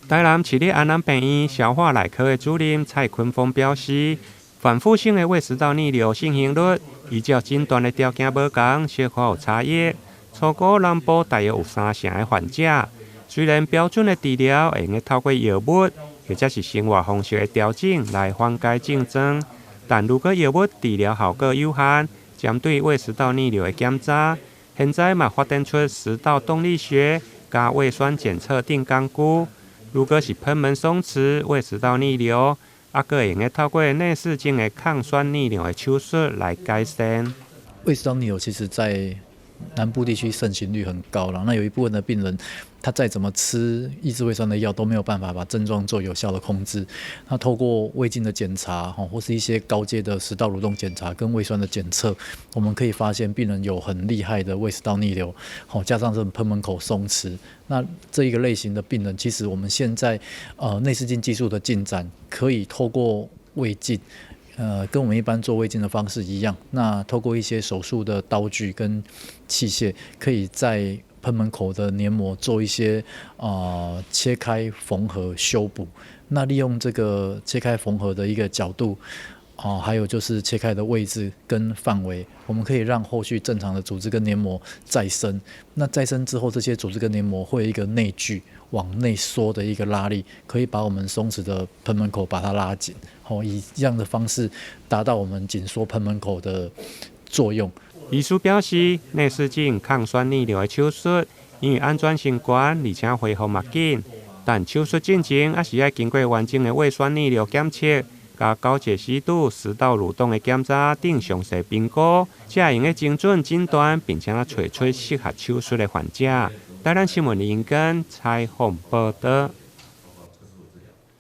台南市立安南病院消化内科的主任蔡坤峰表示，反复性的胃食道逆流盛行率依照诊断的条件不同，小可有差异。初估南部大约有30%的患者，虽然标准的治疗会用透过药物或者是生活方式的调整来缓解症状，但如果药物治疗效果有限，针对胃食道逆流的检查，现在嘛发展出食道动力学加胃酸检测等工具。如果是喷门松弛、胃食道逆流，还佫会用透过内视镜的抗酸逆流的手术来改善。胃食道逆流其实在南部地区盛行率很高了，那有一部分的病人，他再怎么吃抑制胃酸的药都没有办法把症状做有效的控制。那透过胃镜的检查，或是一些高阶的食道蠕动检查跟胃酸的检测，我们可以发现病人有很厉害的胃食道逆流，加上这种喷门口松弛。那这一个类型的病人，其实我们现在内视镜技术的进展，可以透过胃镜。跟我们一般做胃镜的方式一样，那透过一些手术的刀具跟器械，可以在喷门口的黏膜做一些切开、缝合、修补。那利用这个切开、缝合的一个角度，还有就是切开的位置跟范围，我们可以让后续正常的组织跟黏膜再生。那再生之后，这些组织跟黏膜会有一个内聚往内缩的一个拉力，可以把我们松弛的喷门口把它拉紧，以这样的方式达到我们紧缩喷门口的作用。医师表示，内视镜抗酸逆流的手术，因为安全性高，而且恢复嘛紧，但手术进前还是要经过完整的胃酸逆流检测。加高解析度、食道蠕动的检查等详细评估，才会用精准诊断，并且找出适合手术的患者。台南新闻林根采访报道。